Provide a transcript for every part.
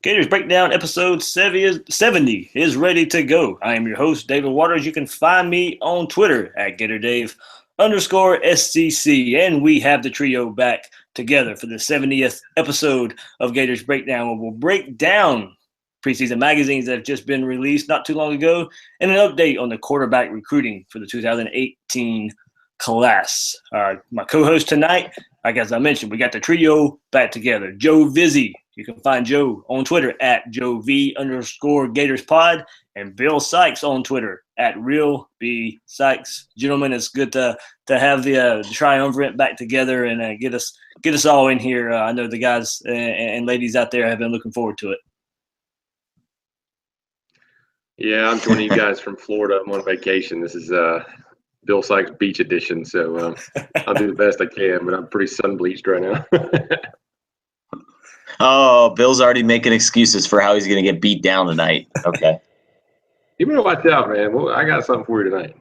Gators Breakdown episode 70 is ready to go. I am your host, David Waters. You can find me on Twitter at GatorDave_SCC. And we have the trio back together for the 70th episode of Gators Breakdown, where we'll break down preseason magazines that have just been released not too long ago and an update on the quarterback recruiting for the 2018 class. My co-host tonight, like as I mentioned, we got the trio back together. Joe Vizzi. You can find Joe on Twitter at JoeV_GatorsPod and Bill Sykes on Twitter at RealBSykes. Gentlemen, it's good to have the triumvirate back together and get us all in here. I know the guys and ladies out there have been looking forward to it. Yeah, I'm joining you guys from Florida. I'm on vacation. This is Bill Sykes Beach Edition, so I'll do the best I can, but I'm pretty sun-bleached right now. Oh, Bill's already making excuses for how he's going to get beat down tonight. Okay. You better watch out, man. Well, I got something for you tonight.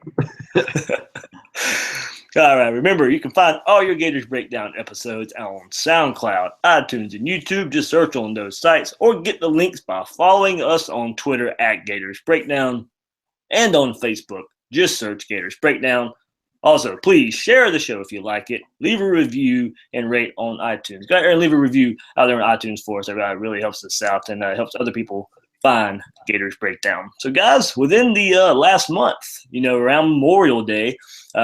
All right. Remember, you can find all your Gators Breakdown episodes on SoundCloud, iTunes, and YouTube. Just search on those sites or get the links by following us on Twitter at Gators Breakdown and on Facebook. Just search Gators Breakdown. Also, please share the show if you like it. Leave a review and rate on iTunes. Go ahead and leave a review out there on iTunes for us. It really helps us out and helps other people find Gators Breakdown. So, guys, within the last month, around Memorial Day,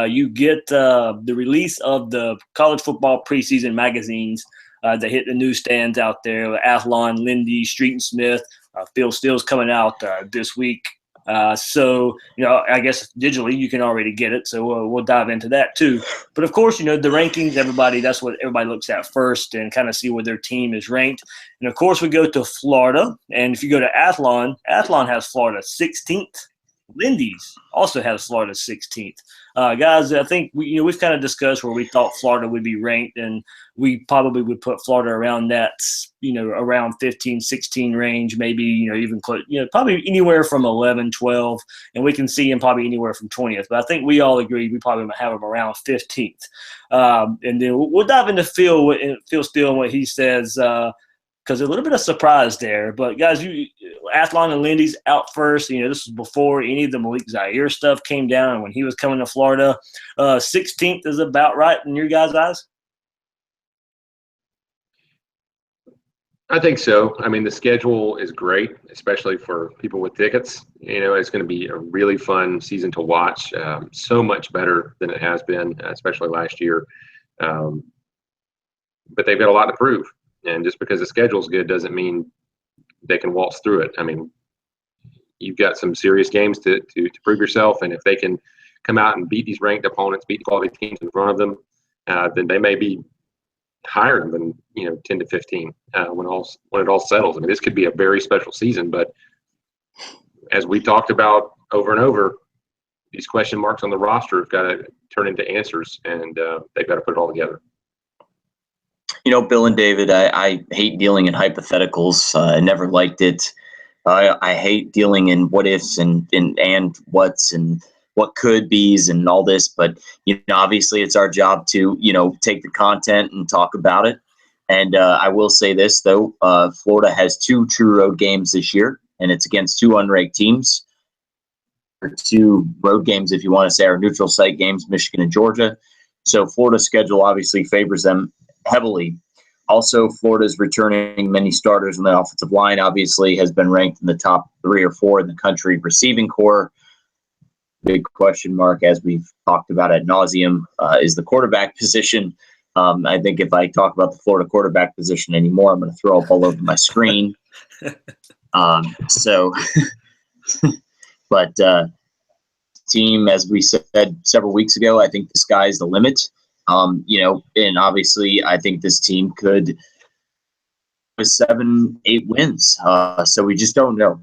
you get the release of the college football preseason magazines that hit the newsstands out there. Athlon, Lindy, Street and Smith. Phil Steele's coming out this week. So, I guess digitally you can already get it. So we'll dive into that too. But of course, the rankings, that's what everybody looks at first and kind of see where their team is ranked. And of course, we go to Florida. And if you go to Athlon has Florida 16th. Lindy's also has Florida 16th. Guys, I think we've kind of discussed where we thought Florida would be ranked, and we probably would put Florida around that, around 15, 16 range, maybe, even close, probably anywhere from 11, 12, and we can see him probably anywhere from 20th. But I think we all agree we probably have him around 15th. And then we'll dive into Phil Steele and what he says, because a little bit of surprise there. But, guys, Athlon and Lindy's out first. This was before any of the Malik Zaire stuff came down and when he was coming to Florida. 16th is about right in your guys' eyes? I think so. I mean, the schedule is great, especially for people with tickets. It's going to be a really fun season to watch. So much better than it has been, especially last year. But they've got a lot to prove. And just because the schedule's good doesn't mean they can waltz through it. I mean, you've got some serious games to prove yourself, and if they can come out and beat these ranked opponents, beat quality teams in front of them, then they may be higher than 10 to 15 when it all settles. I mean, this could be a very special season, but as we talked about over and over, these question marks on the roster have got to turn into answers, and they've got to put it all together. Bill and David, I hate dealing in hypotheticals. I never liked it. I hate dealing in what ifs and what's and what could be's and all this. But, obviously it's our job to, take the content and talk about it. And I will say this, though. Florida has 2 true road games this year, and it's against 2 unranked teams. Or 2 road games, if you want to say, are neutral site games, Michigan and Georgia. So Florida's schedule obviously favors them heavily. Also, Florida's returning many starters on the offensive line, obviously has been ranked in the top 3 or 4 in the country receiving core. Big question mark, as we've talked about ad nauseum, is the quarterback position. I think if I talk about the Florida quarterback position anymore, I'm going to throw up all over my screen. But team, as we said several weeks ago, I think the sky's the limit. And obviously I think this team could with 7-8 wins. So we just don't know.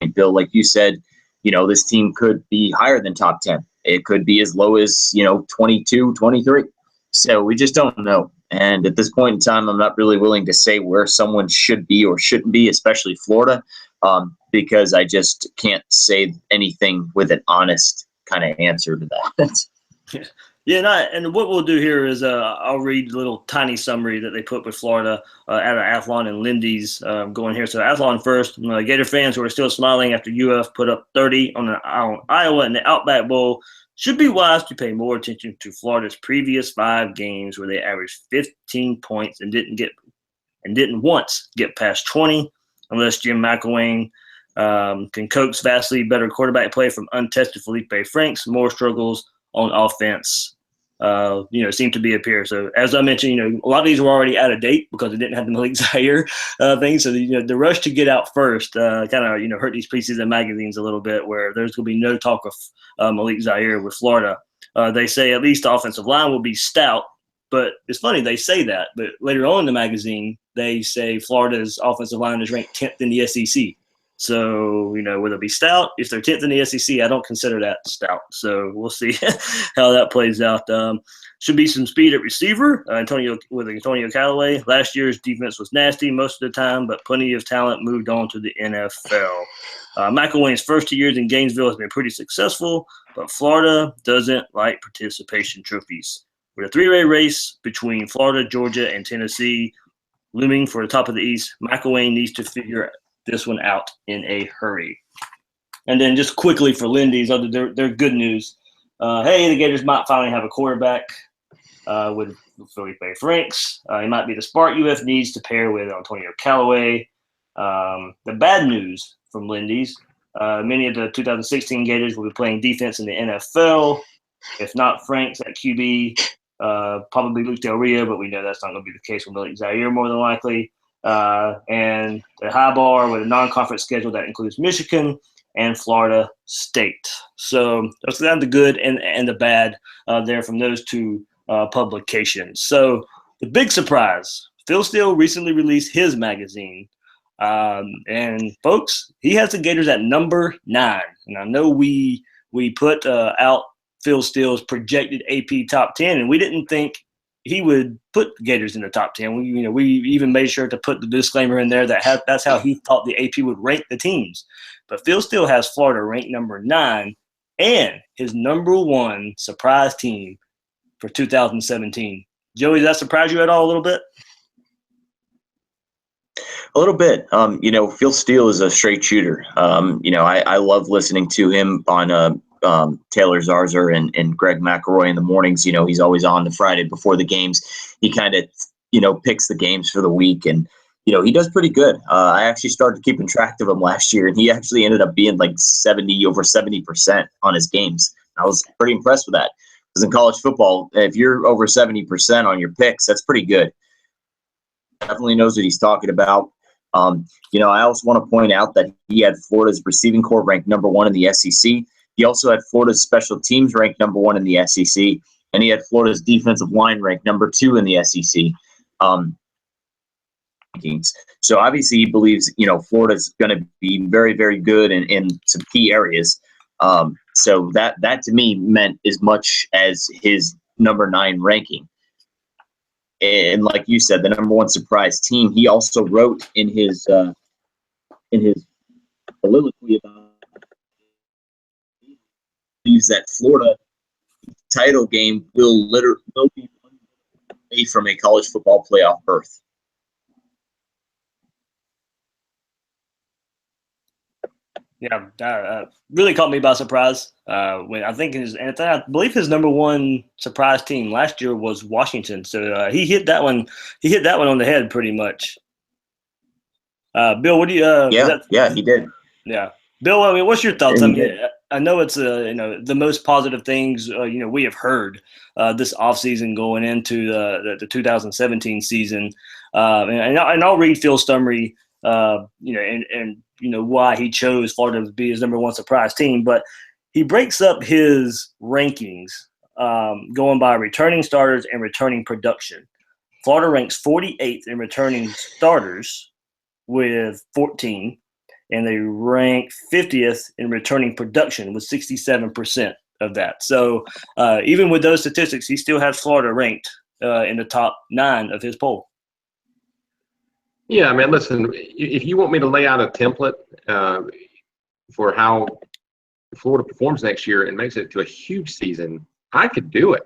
And Bill, like you said, this team could be higher than top 10. It could be as low as, 22, 23. So we just don't know. And at this point in time, I'm not really willing to say where someone should be or shouldn't be, especially Florida, because I just can't say anything with an honest kind of answer to that. Yeah, and what we'll do here is I'll read a little tiny summary that they put with Florida out of Athlon and Lindy's going here. So Athlon first, Gator fans who are still smiling after UF put up 30 on Iowa in the Outback Bowl should be wise to pay more attention to Florida's previous 5 games where they averaged 15 points and didn't once get past 20 unless Jim McElwain can coax vastly better quarterback play from untested Felipe Franks. More struggles on offense seem to be appear. So as I mentioned, a lot of these were already out of date because it didn't have the Malik Zaire thing. So the rush to get out first kind of hurt these preseason magazines a little bit, where there's going to be no talk of Malik Zaire with Florida. They say at least the offensive line will be stout, but it's funny they say that, but later on in the magazine they say Florida's offensive line is ranked 10th in the SEC. So, will it be stout? If they're 10th in the SEC, I don't consider that stout. So we'll see how that plays out. Should be some speed at receiver. Antonio Callaway. Last year's defense was nasty most of the time, but plenty of talent moved on to the NFL. McElwain's first 2 years in Gainesville has been pretty successful, but Florida doesn't like participation trophies. With a 3-way race between Florida, Georgia, and Tennessee looming for the top of the East, McElwain needs to figure this one out in a hurry. And then just quickly for Lindy's, they're good news. The Gators might finally have a quarterback with Felipe Franks. He might be the spark UF needs to pair with Antonio Callaway. The bad news from Lindy's, many of the 2016 Gators will be playing defense in the NFL. If not Franks at QB, probably Luke Del Rio, but we know that's not going to be the case with Malik Zaire more than likely. And the high bar with a non-conference schedule that includes Michigan and Florida State. So that's the good and the bad there from those 2 publications. So the big surprise, Phil Steele recently released his magazine. And folks, he has the Gators at number 9. And I know we put out Phil Steele's projected AP top 10, and we didn't think he would put Gators in the top 10. We even made sure to put the disclaimer in there that that's how he thought the AP would rank the teams. But Phil still has Florida ranked number 9 and his number 1 surprise team for 2017. Joey, does that surprise you at all a little bit? A little bit. Phil Steele is a straight shooter. I love listening to him on Taylor Zarzer and Greg McElroy in the mornings. He's always on the Friday before the games. He kind of, picks the games for the week, and, he does pretty good. I actually started keeping track of him last year, and he actually ended up being like over 70% on his games. I was pretty impressed with that, because in college football, if you're over 70% on your picks, that's pretty good. Definitely knows what he's talking about. I also want to point out that he had Florida's receiving corps ranked number 1 in the SEC. He also had Florida's special teams ranked number 1 in the SEC, and he had Florida's defensive line ranked number 2 in the SEC. So obviously he believes, Florida's going to be very, very good in some key areas. So that to me meant as much as his number 9 ranking. And like you said, the number 1 surprise team. He also wrote in his soliloquy about believes that Florida title game will be away from a college football playoff berth. Yeah, really caught me by surprise. When I believe his number 1 surprise team last year was Washington. So he hit that one. He hit that one on the head pretty much. Bill, what do you? Yeah, he did. Yeah, Bill. I mean, what's your thoughts? I know it's the most positive things we have heard this offseason going into the 2017 season, and I'll read Phil's summary, and why he chose Florida to be his number 1 surprise team, but he breaks up his rankings going by returning starters and returning production. Florida ranks 48th in returning starters with 14. And they rank 50th in returning production with 67% of that. So even with those statistics, he still has Florida ranked in the top 9 of his poll. Yeah, man, listen, if you want me to lay out a template for how Florida performs next year and makes it to a huge season, I could do it.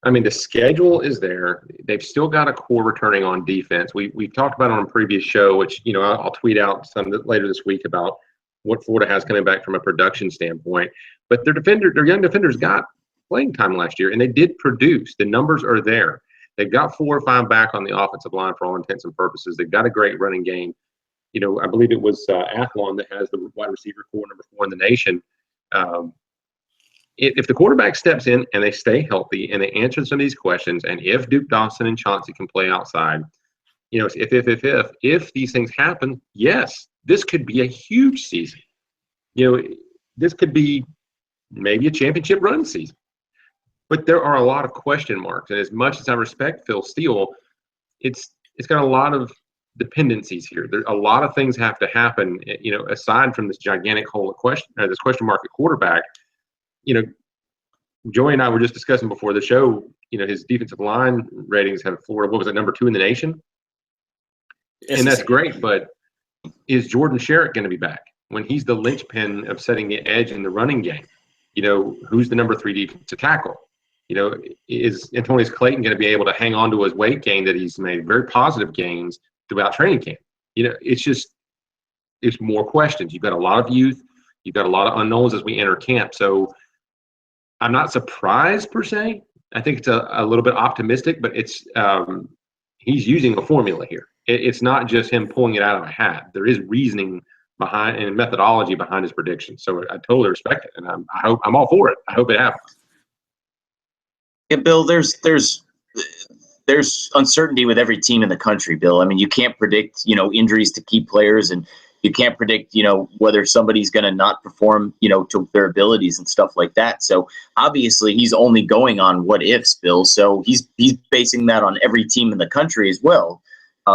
I mean, the schedule is there. They've still got a core returning on defense. We've talked about it on a previous show, which, I'll tweet out some later this week about what Florida has coming back from a production standpoint. But their young defenders got playing time last year, and they did produce. The numbers are there. They've got 4 or 5 back on the offensive line for all intents and purposes. They've got a great running game. I believe it was Athlon that has the wide receiver core number 4 in the nation. If the quarterback steps in and they stay healthy and they answer some of these questions, and if Duke Dawson and Chauncey can play outside, if these things happen, yes, this could be a huge season. This could be maybe a championship run season. But there are a lot of question marks, and as much as I respect Phil Steele, it's got a lot of dependencies here. There a lot of things have to happen. Aside from this gigantic hole of this question mark at quarterback. Joey and I were just discussing before the show, his defensive line ratings have Florida, what was it, number 2 in the nation? And that's great, but is Jordan Sherrick going to be back when he's the linchpin of setting the edge in the running game? Who's the number 3 defensive tackle? Is Antonius Clayton going to be able to hang on to his weight gain that he's made very positive gains throughout training camp? It's more questions. You've got a lot of youth. You've got a lot of unknowns as we enter camp. So I'm not surprised per se. I think it's a little bit optimistic, but it's he's using a formula here. It's not just him pulling it out of a hat. There is reasoning behind and methodology behind his predictions. So I totally respect it, and I'm all for it. I hope it happens. Yeah, Bill, there's uncertainty with every team in the country, Bill. I mean, you can't predict, injuries to key players, and you can't predict, whether somebody's going to not perform, to their abilities and stuff like that. So obviously he's only going on what ifs, Bill. So he's basing that on every team in the country as well.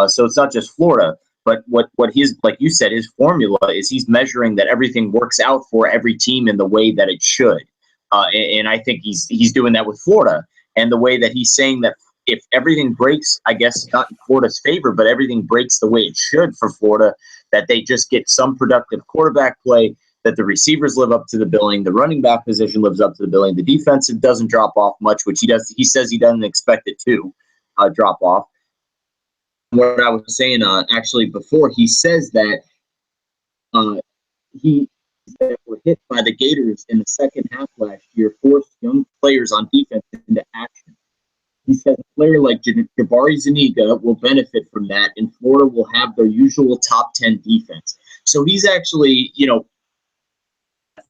So it's not just Florida, but what his, like you said, his formula is he's measuring that everything works out for every team in the way that it should. And I think he's doing that with Florida, and the way that he's saying that if everything breaks, I guess not in Florida's favor, but everything breaks the way it should for Florida, that they just get some productive quarterback play, that the receivers live up to the billing, the running back position lives up to the billing, the defensive doesn't drop off much, which he says he doesn't expect it to drop off. What I was saying actually before, he says that that were hit by the Gators in the second half last year forced young players on defense into action. He said a player like Jabari Zuniga will benefit from that, and Florida will have their usual top 10 defense. So he's actually,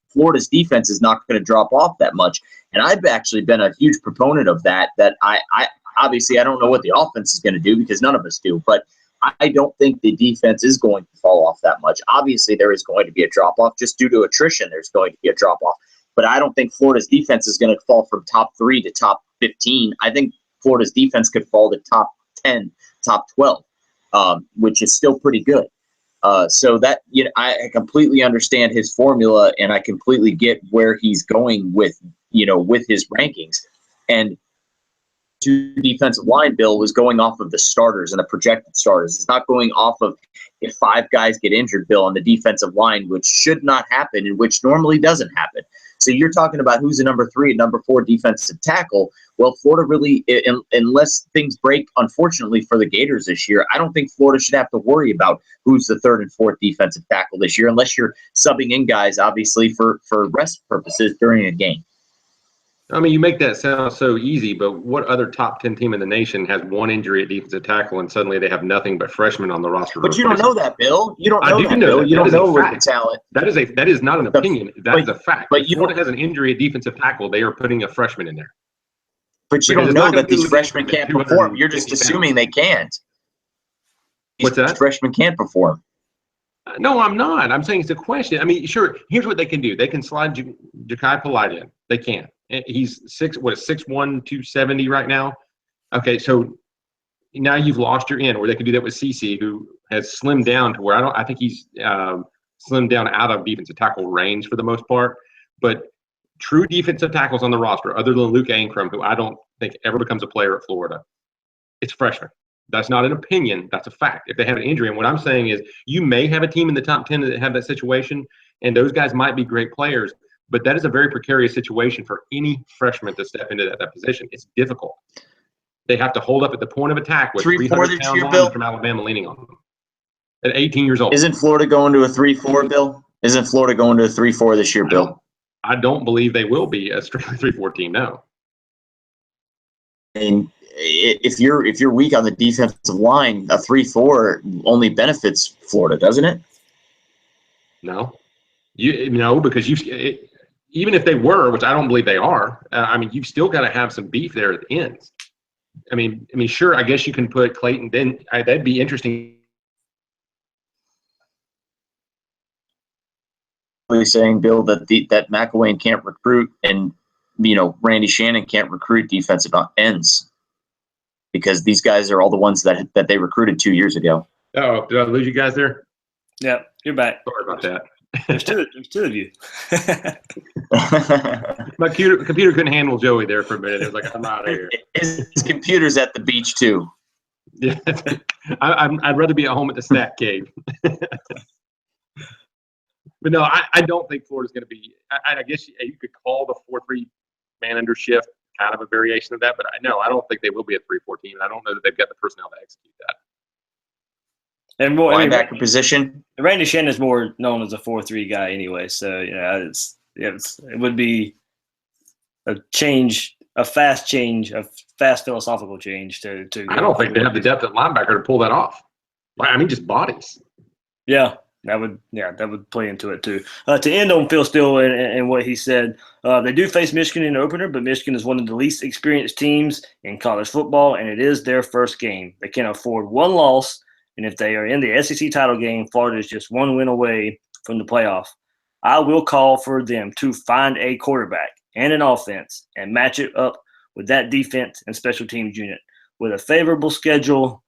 Florida's defense is not going to drop off that much. And I've actually been a huge proponent of that I obviously I don't know what the offense is going to do because none of us do, but I don't think the defense is going to fall off that much. Obviously, there is going to be a drop-off. Just due to attrition, there's going to be a drop-off. But I don't think Florida's defense is going to fall from top 3 to top 15. I think Florida's defense could fall to top 10, top 12, which is still pretty good. So that, I completely understand his formula, and I completely get where he's going with his rankings. And to defensive line, Bill, was going off of the starters and the projected starters. It's not going off of if 5 guys get injured, Bill, on the defensive line, which should not happen and which normally doesn't happen. So you're talking about who's the number 3 and number 4 defensive tackle. Well, Florida really, unless things break, unfortunately, for the Gators this year, I don't think Florida should have to worry about who's the 3rd and 4th defensive tackle this year, unless you're subbing in guys, obviously, for rest purposes during a game. I mean, you make that sound so easy, but what other top 10 team in the nation has 1 injury at defensive tackle and suddenly they have nothing but freshmen on the roster? But you don't know that, Bill. You don't know that, Bill. You don't know the talent. That is not an opinion. That is a fact. But if Florida has an injury at defensive tackle, they are putting a freshman in there. But you don't know that these freshmen can't perform. You're just assuming they can't. What's that? These freshmen can't perform. No, I'm not. I'm saying it's a question. I mean, sure, here's what they can do. They can slide Ja'Kai Polite in. They can. He's 6'1", 270 right now. Okay, so now you've lost your end, or they can do that with CC, who has slimmed down to where I think he's slimmed down out of defensive tackle range for the most part. But true defensive tackles on the roster, other than Luke Ankrum, who I don't think ever becomes a player at Florida, it's freshmen. That's not an opinion. That's a fact. If they have an injury, and what I'm saying is you may have a team in the top 10 that have that situation, and those guys might be great players, But that is a very precarious situation for any freshman to step into that position. It's difficult. They have to hold up at the point of attack with 3-4 this 300-pound year, linemen Bill? from Alabama leaning on them at 18 years old. Isn't Florida going to a 3-4, Bill? Isn't Florida going to a 3-4 this year, Bill? I don't believe they will be a strictly 3-4 team, no. And if you're weak on the defensive line, a 3-4 only benefits Florida, doesn't it? No. Because even if they were, which I don't believe they are, you've still got to have some beef there at the ends. Sure, I guess you can put Clayton. Then that'd be interesting. Saying, Bill, that McElwain can't recruit, and Randy Shannon can't recruit defensive ends because these guys are all the ones that they recruited 2 years ago. Oh, did I lose you guys there? Yeah, you're back. Sorry about that. There's two of you. My computer couldn't handle Joey there for a minute. It was like, I'm out of here. His computer's at the beach too. Yeah, I'd rather be at home at the snack cave. But no, I don't think Florida's going to be. I guess you could call the 4-3 man under shift kind of a variation of that, but I don't think they will be a 3-4 team. And I don't know that they've got the personnel to execute that. And more linebacker position. Randy Shannon is more known as a 4-3 guy anyway, so it would be a fast philosophical change to. I don't think they have the depth at linebacker to pull that off. Just bodies. Yeah. That would play into it too. To end on Phil Steele and what he said, they do face Michigan in the opener, but Michigan is one of the least experienced teams in college football, and it is their first game. They can afford one loss, and if they are in the SEC title game, Florida is just one win away from the playoff. I will call for them to find a quarterback and an offense and match it up with that defense and special teams unit. With a favorable schedule,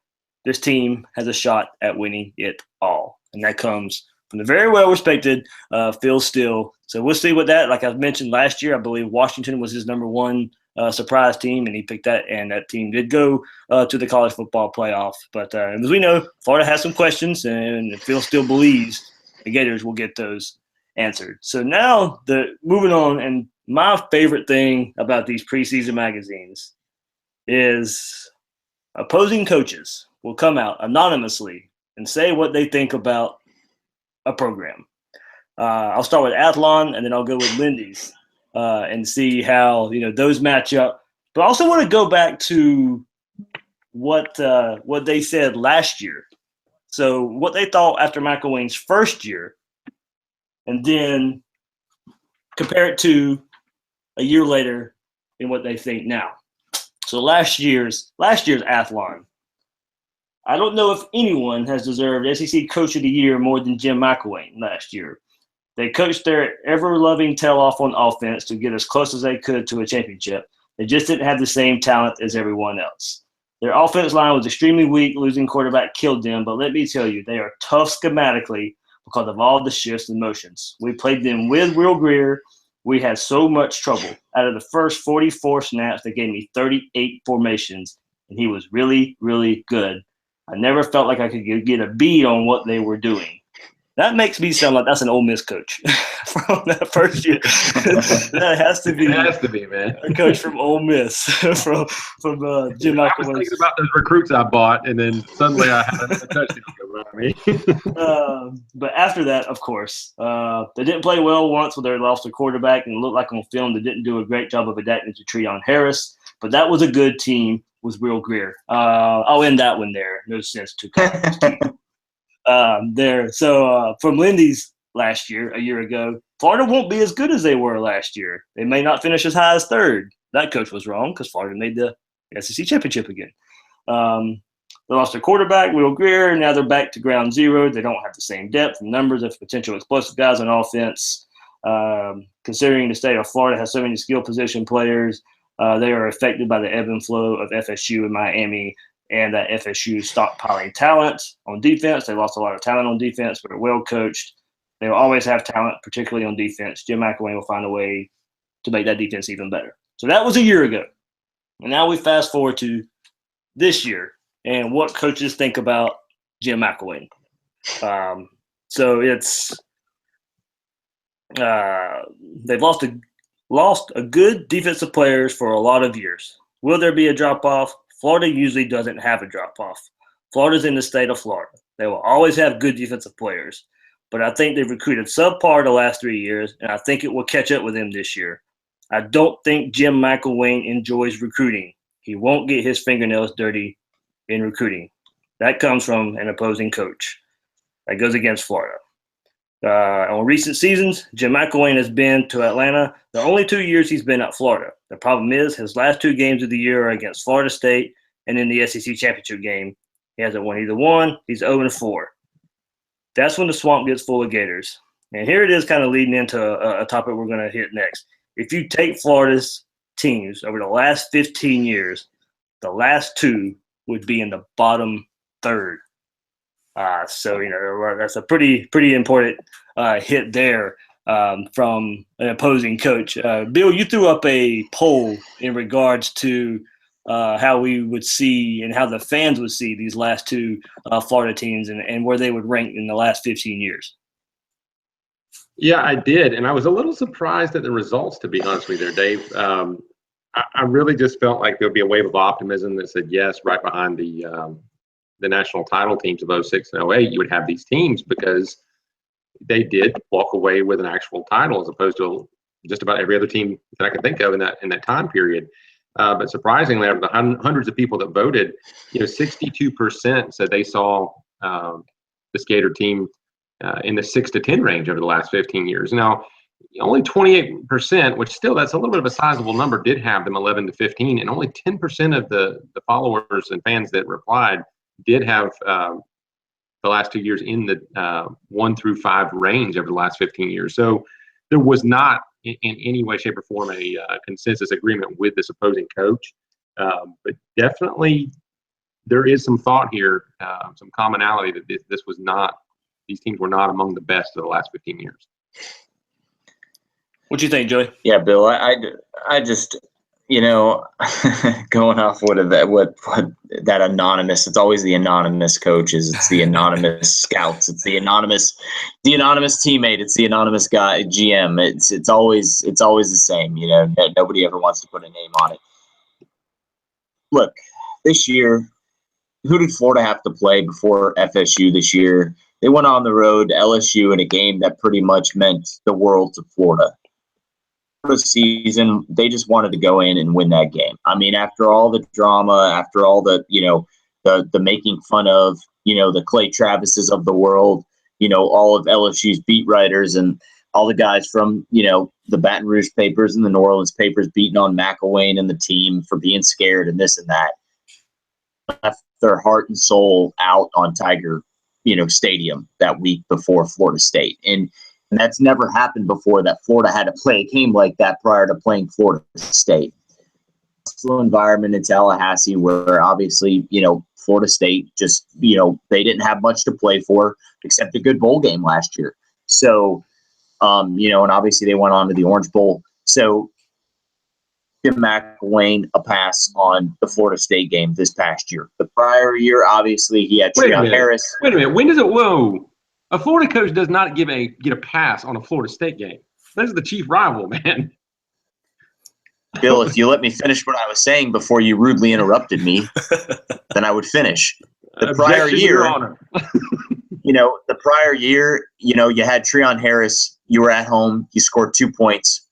this team has a shot at winning it all. And that comes from the very well-respected Phil Steele. So we'll see what that – like I mentioned last year, I believe Washington was his number one surprise team, and he picked that, and that team did go to the college football playoff. But as we know, Florida has some questions, and Phil Steele believes the Gators will get those answered. So now moving on, and my favorite thing about these preseason magazines is opposing coaches will come out anonymously and say what they think about a program. I'll start with Athlon, and then I'll go with Lindy's and see how those match up. But I also want to go back to what they said last year. So what they thought after McElwain's first year, and then compare it to a year later and what they think now. So last year's Athlon. I don't know if anyone has deserved SEC Coach of the Year more than Jim McElwain last year. They coached their ever-loving tail off on offense to get as close as they could to a championship. They just didn't have the same talent as everyone else. Their offense line was extremely weak. Losing quarterback killed them, but let me tell you, they are tough schematically because of all the shifts and motions. We played them with Will Greer. We had so much trouble. Out of the first 44 snaps, they gave me 38 formations, and he was really, really good. I never felt like I could get a beat on what they were doing. That makes me sound like that's an Ole Miss coach from that first year. That has to be. It has to be, man. A coach from Ole Miss, from Jim McElwain. I was thinking about those recruits I bought, and then suddenly I had a touchdown go by me. But after that, of course, they didn't play well once when they lost their quarterback, and it looked like on film they didn't do a great job of adapting to Treon Harris. But that was a good team with Will Greer. I'll end that one there. No sense to there. So from Lindy's last year, a year ago, Florida won't be as good as they were last year. They may not finish as high as third. That coach was wrong because Florida made the SEC championship again. They lost their quarterback, Will Greer, and now they're back to ground zero. They don't have the same depth and numbers of potential explosive guys on offense. Considering the state of Florida has so many skill position players, they are affected by the ebb and flow of FSU and Miami, and that FSU stockpiling talent on defense. They lost a lot of talent on defense, but are well coached. They will always have talent, particularly on defense. Jim McElwain will find a way to make that defense even better. So that was a year ago. And now we fast forward to this year and what coaches think about Jim McElwain. So They've lost a good defensive players for a lot of years. Will there be a drop-off? Florida usually doesn't have a drop-off. Florida's in the state of Florida. They will always have good defensive players. But I think they've recruited subpar the last 3 years, and I think it will catch up with them this year. I don't think Jim McElwain enjoys recruiting. He won't get his fingernails dirty in recruiting. That comes from an opposing coach. That goes against Florida. On recent seasons, Jim McElwain has been to Atlanta the only 2 years he's been at Florida. The problem is his last 2 games of the year are against Florida State and in the SEC championship game. He hasn't won either one. He's 0-4. That's when the swamp gets full of Gators. And here it is kind of leading into a topic we're going to hit next. If you take Florida's teams over the last 15 years, the last 2 would be in the bottom third. So, that's a pretty important hit there from an opposing coach. Bill, you threw up a poll in regards to how we would see and how the fans would see these last 2 Florida teams and where they would rank in the last 15 years. Yeah, I did. And I was a little surprised at the results, to be honest with you there, Dave. I really just felt like there would be a wave of optimism that said, yes, right behind the national title teams of 06 and 08, you would have these teams because they did walk away with an actual title as opposed to just about every other team that I can think of in that time period. But surprisingly, out of the hundreds of people that voted, 62% said they saw the Gator team in the 6 to 10 range over the last 15 years. Now, only 28%, which still that's a little bit of a sizable number, did have them 11 to 15, and only 10% of the followers and fans that replied did have the last 2 years in the 1 through 5 range over the last 15 years. So there was not in any way, shape, or form a consensus agreement with this opposing coach. But definitely there is some thought here, some commonality that these teams were not among the best of the last 15 years. What do you think, Joey? Yeah, Bill, I just, going off what that anonymous, it's always the anonymous coaches, it's the anonymous scouts, it's the anonymous teammate, it's the anonymous guy, GM. It's always the same, nobody ever wants to put a name on it. Look, this year, who did Florida have to play before FSU this year? They went on the road to LSU in a game that pretty much meant the world to Florida. Season, they just wanted to go in and win that game. I mean, after all the drama, after all the the making fun of the Clay Travises of the world, all of LSU's beat writers and all the guys from the Baton Rouge papers and the New Orleans papers beating on McElwain and the team for being scared and this and that, left their heart and soul out on Tiger Stadium that week before Florida State. And that's never happened before, that Florida had to play a game like that prior to playing Florida State. Hostile environment in Tallahassee where obviously, Florida State just, they didn't have much to play for except a good bowl game last year. So, and obviously they went on to the Orange Bowl. So Jim McElwain a pass on the Florida State game this past year. The prior year, obviously, he had Treon Harris. Wait a minute. When does it – whoa. A Florida coach does not get a pass on a Florida State game. This is the chief rival, man. Bill, if you let me finish what I was saying before you rudely interrupted me, then I would finish. The prior year, the prior year, you had Treon Harris. You were at home. You scored 2 points,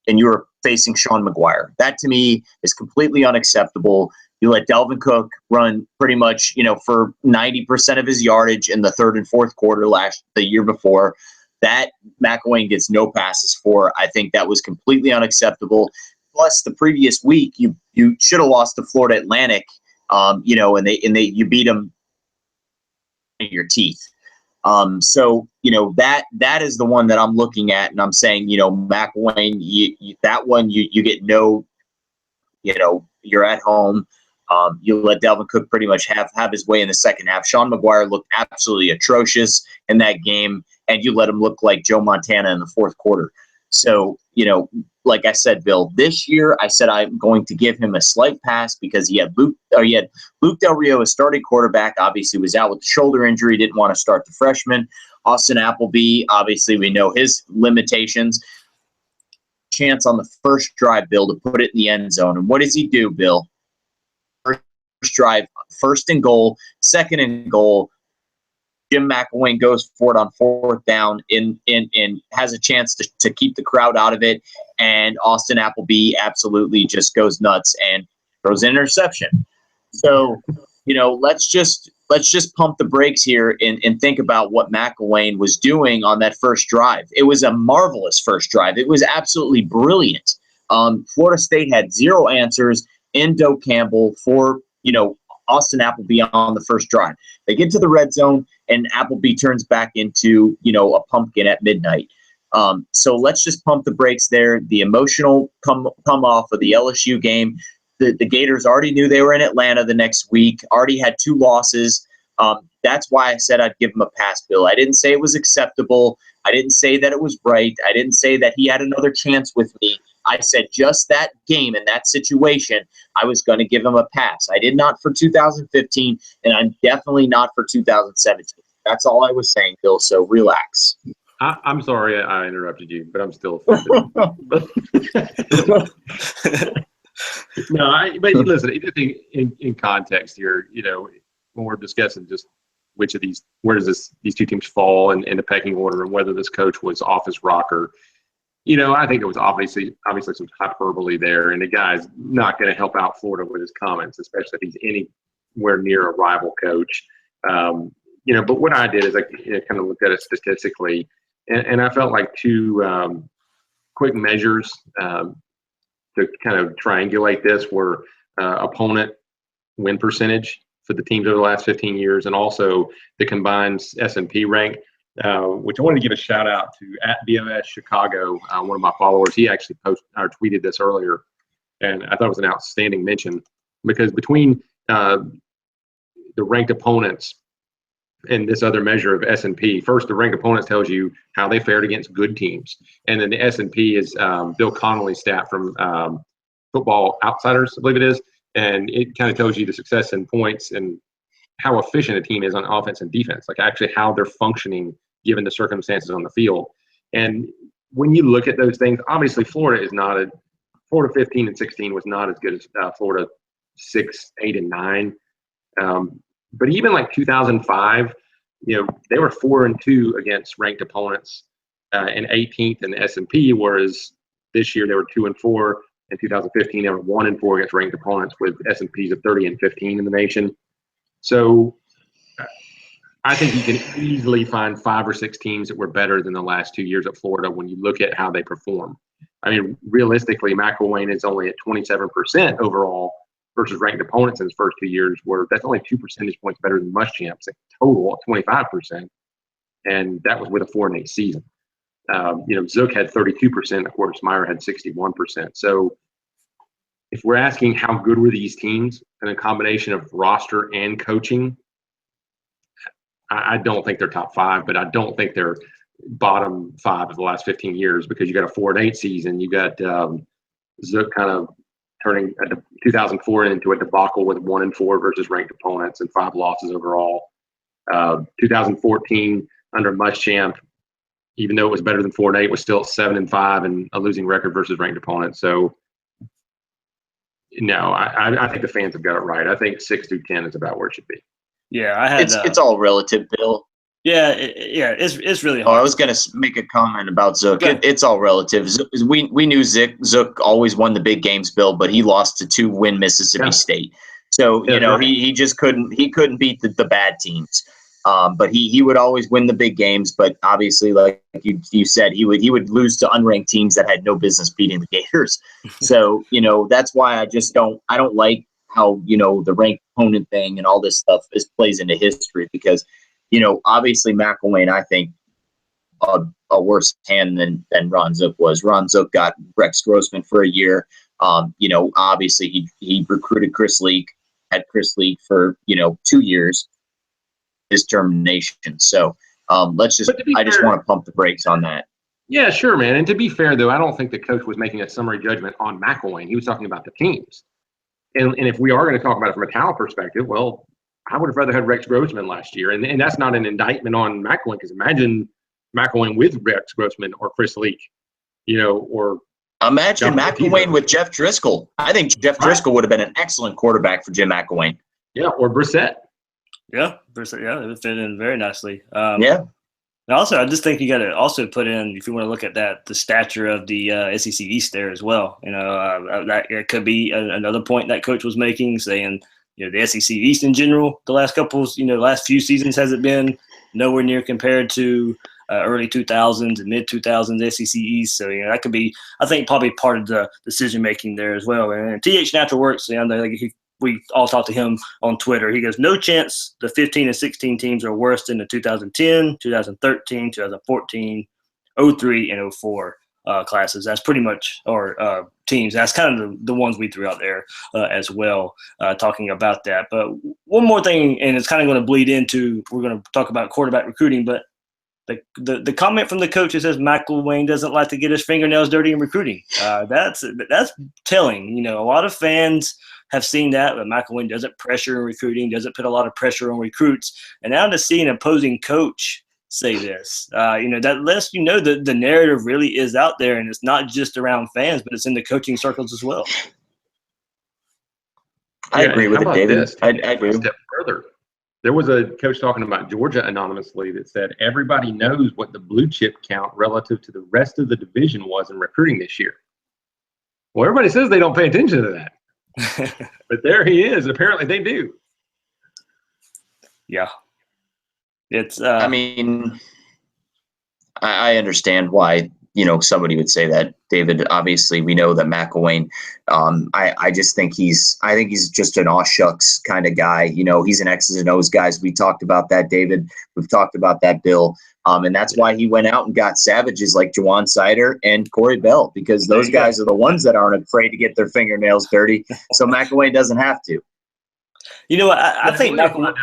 and you were facing Sean McGuire. That, to me, is completely unacceptable. You let Delvin Cook run pretty much, for 90% of his yardage in the third and fourth quarter the year before. That McElwain gets no passes for. I think that was completely unacceptable. Plus, the previous week, you should have lost to Florida Atlantic, and you beat them in your teeth. So that is the one that I'm looking at, and I'm saying, McElwain, that one you get no, you're at home. You let Delvin Cook pretty much have his way in the second half. Sean McGuire looked absolutely atrocious in that game, and you let him look like Joe Montana in the fourth quarter. So, like I said, Bill, this year I said I'm going to give him a slight pass because he had Luke Del Rio, a starting quarterback, obviously was out with a shoulder injury, didn't want to start the freshman. Austin Appleby, obviously we know his limitations. Chance on the first drive, Bill, to put it in the end zone. And what does he do, Bill? First drive, first and goal, second and goal. Jim McElwain goes for it on fourth down and has a chance to keep the crowd out of it. And Austin Appleby absolutely just goes nuts and throws an interception. So, let's just pump the brakes here and think about what McElwain was doing on that first drive. It was a marvelous first drive. It was absolutely brilliant. Florida State had 0 answers in Doe Campbell for, Austin Appleby on the first drive. They get to the red zone, and Appleby turns back into, a pumpkin at midnight. So let's just pump the brakes there. The emotional come off of the LSU game. The Gators already knew they were in Atlanta the next week, already had 2 losses. That's why I said I'd give him a pass, Bill. I didn't say it was acceptable. I didn't say that it was right. I didn't say that he had another chance with me. I said just that game and that situation, I was going to give him a pass. I did not for 2015, and I'm definitely not for 2017. That's all I was saying, Bill, so relax. I'm sorry I interrupted you, but I'm still offended. But listen, in context here, when we're discussing just where does these 2 teams fall in the pecking order and whether this coach was off his rocker, I think it was obviously some hyperbole there, and the guy's not going to help out Florida with his comments, especially if he's anywhere near a rival coach. But what I did is I kind of looked at it statistically, and I felt like 2 quick measures to kind of triangulate this were opponent win percentage for the teams over the last 15 years, and also the combined S&P rank, which I wanted to give a shout out to @BOS Chicago, one of my followers. He actually tweeted this earlier, and I thought it was an outstanding mention because between the ranked opponents and this other measure of S&P, first the ranked opponents tells you how they fared against good teams, and then the S&P is Bill Connolly's stat from Football Outsiders, I believe it is, and it kind of tells you the success in points and how efficient a team is on offense and defense, like actually how they're functioning given the circumstances on the field. And when you look at those things, obviously Florida 15 and 16 was not as good as Florida 6, 8, and 9. But even like 2005, they were 4 and 2 against ranked opponents, and 18th in the S&P, whereas this year they were 2 and 4. In 2015, they were 1 and 4 against ranked opponents with S&Ps of 30 and 15 in the nation. So I think you can easily find 5 or 6 teams that were better than the last 2 years at Florida when you look at how they perform. I mean, realistically, McElwain is only at 27% overall versus ranked opponents in his first 2 years, where that's only 2 percentage points better than Muschamp's total at 25%, and that was with a 4-8 season. Zook had 32%, of course, Meyer had 61%. So if we're asking how good were these teams in a combination of roster and coaching, I don't think they're top 5, but I don't think they're bottom 5 of the last 15 years because you got a 4-8 season. You got Zook kind of turning 2004 into a debacle with 1 and 4 versus ranked opponents and 5 losses overall. 2014 under Muschamp, even though it was better than 4-8, was still 7 and 5 and a losing record versus ranked opponents. So no, I think the fans have got it right. I think 6 through 10 is about where it should be. Yeah, it's all relative, Bill. Yeah, it's really hard. I was going to make a comment about Zook. It's all relative. We knew Zook always won the big games, Bill, but he lost to 2-win Mississippi State. So he just couldn't beat the bad teams. But he would always win the big games. But obviously, like you said, he would lose to unranked teams that had no business beating the Gators. So that's why I don't like how the ranked opponent thing and all this stuff plays into history because obviously McElwain, I think a worse hand than Ron Zook was. Ron Zook got Rex Grossman for a year. Obviously he recruited Chris Leak, had Chris Leak for 2 years. His termination. So I just want to pump the brakes on that. Yeah, sure, man. And to be fair, though, I don't think the coach was making a summary judgment on McElwain. He was talking about the teams. And if we are going to talk about it from a talent perspective, well, I would have rather had Rex Grossman last year. And that's not an indictment on McElwain, because imagine McElwain with Rex Grossman or Chris Leak, or imagine McElwain with Jeff Driscoll. I think Jeff Driscoll would have been an excellent quarterback for Jim McElwain. Yeah, or Brissett. Yeah, Brissett. Yeah, it would fit in very nicely. Yeah. And also, I just think you got to also put in, if you want to look at that, the stature of the SEC East there as well. That it could be another point that coach was making, saying, the SEC East in general, the last last few seasons hasn't been nowhere near compared to early 2000s and mid 2000s SEC East. So that could be, I think, probably part of the decision making there as well. And TH Natural Works, we all talked to him on Twitter. He goes, no chance the 15 and 16 teams are worse than the 2010, 2013, 2014, 03, and 04 classes. That's pretty much our teams. That's kind of the ones we threw out there as well, talking about that. But one more thing, and it's kind of going to bleed into, we're going to talk about quarterback recruiting, but the comment from the coach that says McElwain doesn't like to get his fingernails dirty in recruiting. That's telling. A lot of fans have seen that, but McElwain doesn't pressure in recruiting, doesn't put a lot of pressure on recruits. And now to see an opposing coach say this, that lets you know that the narrative really is out there, and it's not just around fans, but it's in the coaching circles as well. I agree with it, David. I agree. A step further. There was a coach talking about Georgia anonymously that said everybody knows what the blue chip count relative to the rest of the division was in recruiting this year. Well, everybody says they don't pay attention to that. But there he is. Apparently they do. Yeah. It's I mean, I understand why, somebody would say that, David. Obviously, we know that McElwain, I just think he's just an aw shucks kind of guy. He's an X's and O's guy. We talked about that, David. We've talked about that, Bill. And that's why he went out and got savages like Jawan Sider and Corey Bell, because those guys are the ones that aren't afraid to get their fingernails dirty. So McElwain doesn't have to. I think McElwain.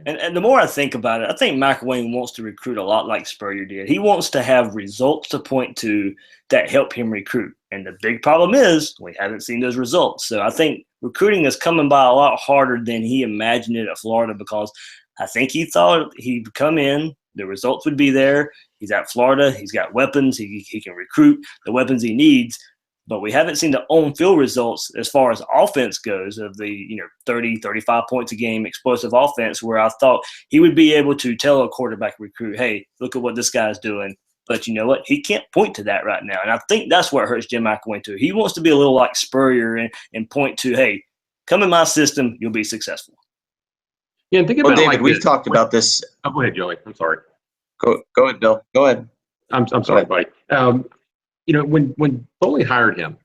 And the more I think about it, I think McElwain wants to recruit a lot like Spurrier did. He wants to have results to point to that help him recruit. And the big problem is we haven't seen those results. So I think recruiting is coming by a lot harder than he imagined it at Florida, because I think he thought he'd come in, the results would be there. He's at Florida. He's got weapons. He can recruit the weapons he needs. But we haven't seen the on-field results as far as offense goes of the 30, 35 points a game explosive offense, where I thought he would be able to tell a quarterback recruit, hey, look at what this guy's doing. But you know what? He can't point to that right now. And I think that's what hurts Jim McElwain too. He wants to be a little like Spurrier and point to, hey, come in my system, you'll be successful. Yeah, and think about David, it like we've talked about this. Oh, go ahead, Joey. I'm sorry. Go ahead, Bill. Go ahead. I'm sorry, buddy. When Foley hired him,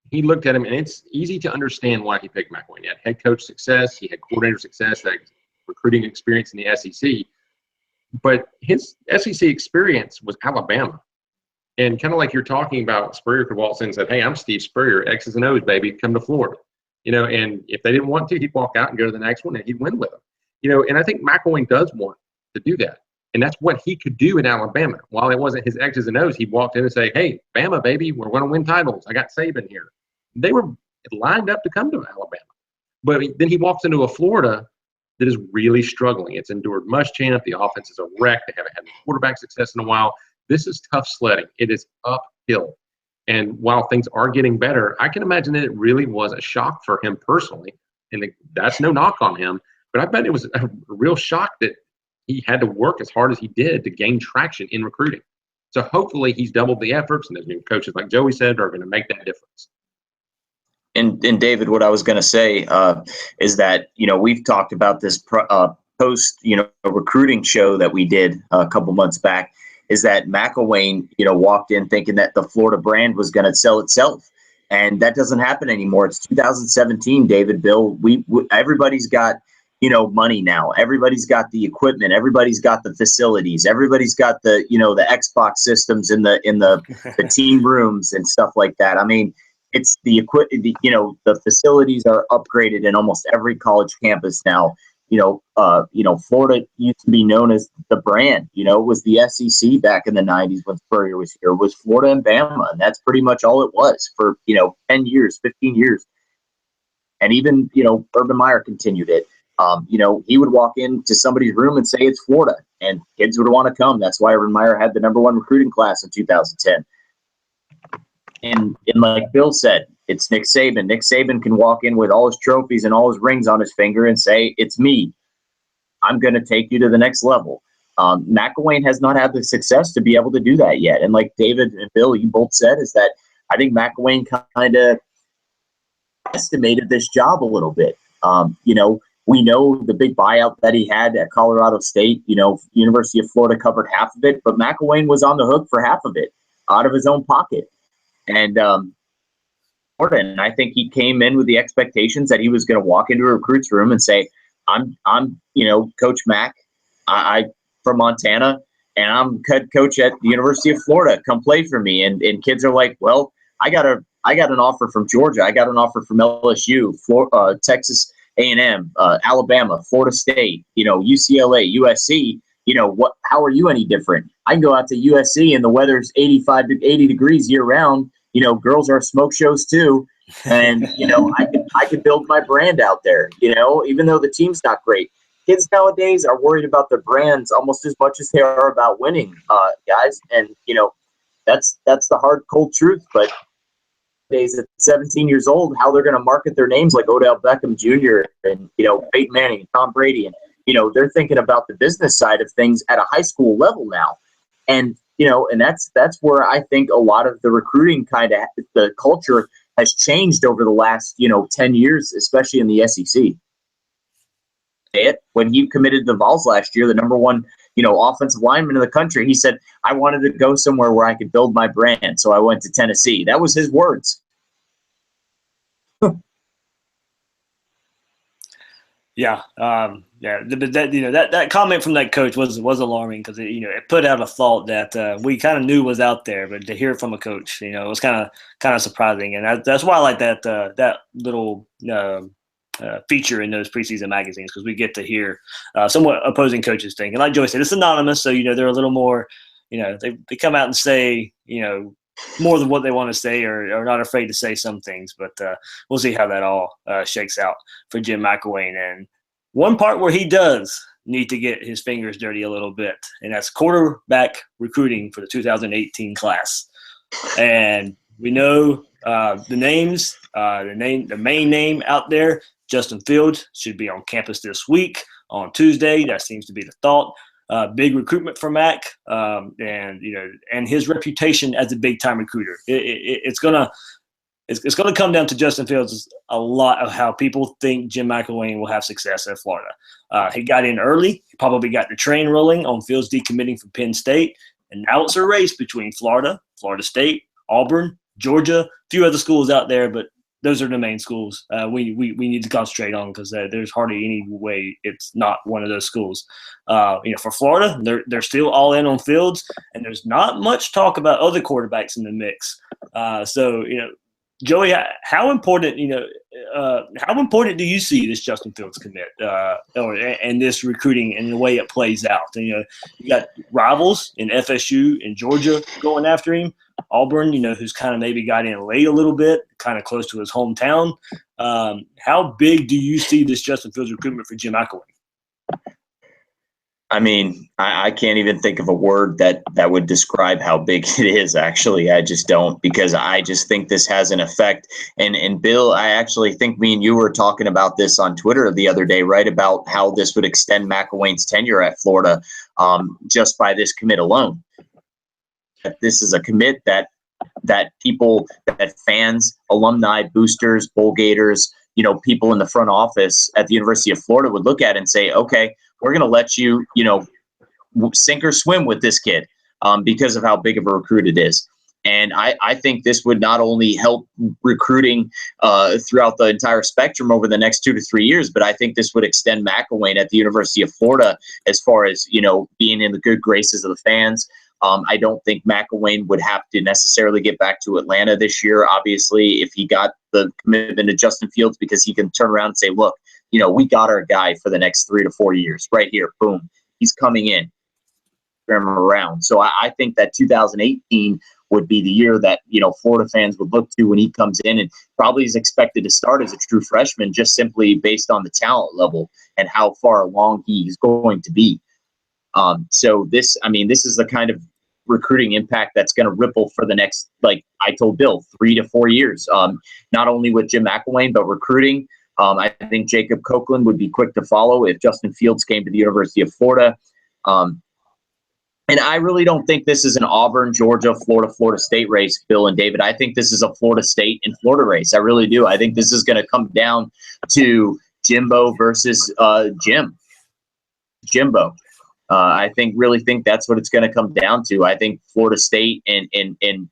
he looked at him, and it's easy to understand why he picked McElwain. He had head coach success, he had coordinator success, that recruiting experience in the SEC. But his SEC experience was Alabama. And kind of like you're talking about, Spurrier could waltz in and say, hey, I'm Steve Spurrier, X's and O's, baby, come to Florida. And if they didn't want to, he'd walk out and go to the next one, and he'd win with them. And I think McElwain does want to do that. And that's what he could do in Alabama. While it wasn't his X's and O's, he walked in and say, hey, Bama, baby, we're going to win titles. I got Saban here. They were lined up to come to Alabama. But then he walks into a Florida that is really struggling. It's endured Muschamp. The offense is a wreck. They haven't had quarterback success in a while. This is tough sledding. It is uphill. And while things are getting better, I can imagine that it really was a shock for him personally. And that's no knock on him. But I bet it was a real shock that he had to work as hard as he did to gain traction in recruiting. So hopefully he's doubled the efforts, and those new coaches, like Joey said, are going to make that difference. And David, what I was going to say is that, we've talked about this post, recruiting show that we did a couple months back, is that McElwain, walked in thinking that the Florida brand was going to sell itself. And that doesn't happen anymore. It's 2017, David, Bill. Everybody's got, money now. Everybody's got the equipment. Everybody's got the facilities. Everybody's got the, the Xbox systems in the team rooms and stuff like that. I mean, it's the equipment. The facilities are upgraded in almost every college campus now. Florida used to be known as the brand. It was the SEC back in the 90s when Spurrier was here. It was Florida and Bama, and that's pretty much all it was for 10 years, 15 years. And even, Urban Meyer continued it. He would walk into somebody's room and say it's Florida, and kids would want to come. That's why Urban Meyer had the #1 recruiting class in 2010. And like Bill said, it's Nick Saban. Nick Saban can walk in with all his trophies and all his rings on his finger and say, it's me. I'm going to take you to the next level. McElwain has not had the success to be able to do that yet. And like David and Bill, you both said, is that I think McElwain kind of estimated this job a little bit. We know the big buyout that he had at Colorado State. University of Florida covered half of it, but McElwain was on the hook for half of it out of his own pocket. And I think he came in with the expectations that he was going to walk into a recruit's room and say, I'm Coach Mack. I from Montana, and I'm head coach at the University of Florida. Come play for me. And kids are like, well, I got an offer from Georgia. I got an offer from LSU, Texas A&M, Alabama, Florida State, UCLA, USC. How are you any different? I can go out to USC and the weather's 85 to 80 degrees year round. Girls are smoke shows too. And, I could build my brand out there, even though the team's not great. Kids nowadays are worried about their brands almost as much as they are about winning, guys. And, that's the hard, cold truth. But days at 17 years old, how they're going to market their names like Odell Beckham Jr. and, Peyton Manning and Tom Brady. And, they're thinking about the business side of things at a high school level now. And, and that's where I think a lot of the recruiting the culture has changed over the last, 10 years, especially in the SEC. When he committed to the Vols last year, the #1, offensive lineman in the country, he said, I wanted to go somewhere where I could build my brand. So I went to Tennessee. That was his words. Yeah. That comment from that coach was alarming because it put out a thought that we kind of knew was out there, but to hear it from a coach, it was kind of surprising, and that's why I like that little feature in those preseason magazines, because we get to hear somewhat opposing coaches think. And like Joey said, it's anonymous, so they're a little more, they come out and say more than what they want to say, or are not afraid to say some things. But we'll see how that all shakes out for Jim McElwain. And one part where he does need to get his fingers dirty a little bit, and that's quarterback recruiting for the 2018 class. And we know the names. The main name out there, Justin Fields, should be on campus this week on Tuesday. That seems to be the thought. Big recruitment for Mac, and his reputation as a big time recruiter. It's gonna come down to Justin Fields a lot of how people think Jim McElwain will have success at Florida. He got in early. He probably got the train rolling on Fields decommitting from Penn State, and now it's a race between Florida, Florida State, Auburn, Georgia, a few other schools out there, but those are the main schools we need to concentrate on, because there's hardly any way it's not one of those schools. For Florida, they're still all in on Fields, and there's not much talk about other quarterbacks in the mix. Joey, how important do you see this Justin Fields commit and this recruiting and the way it plays out? You got rivals in FSU and Georgia going after him. Auburn, who's kind of maybe got in late a little bit, kind of close to his hometown. How big do you see this Justin Fields recruitment for Jim McElwain? I mean, I can't even think of a word that would describe how big it is, actually. I just don't, because I just think this has an effect. And Bill, I actually think me and you were talking about this on Twitter the other day, right, about how this would extend McElwain's tenure at Florida just by this commit alone. This is a commit that people, that fans, alumni, boosters, bowl gators, people in the front office at the University of Florida would look at and say, okay, we're going to let you, sink or swim with this kid because of how big of a recruit it is. And I think this would not only help recruiting throughout the entire spectrum over the next 2 to 3 years, but I think this would extend McElwain at the University of Florida as far as, being in the good graces of the fans. I don't think McElwain would have to necessarily get back to Atlanta this year, obviously, if he got the commitment to Justin Fields, because he can turn around and say, look, we got our guy for the next 3 to 4 years right here. Boom. He's coming in. Around. So I think that 2018 would be the year that, Florida fans would look to when he comes in, and probably is expected to start as a true freshman just simply based on the talent level and how far along he's going to be. So this is the kind of recruiting impact that's going to ripple for the next, like I told Bill, 3 to 4 years, not only with Jim McElwain, but recruiting. I think Jacob Copeland would be quick to follow if Justin Fields came to the University of Florida. And I really don't think this is an Auburn, Georgia, Florida State race, Bill and David. I think this is a Florida State and Florida race. I really do. I think this is going to come down to Jimbo versus Jimbo. I really think that's what it's going to come down to. I think Florida State and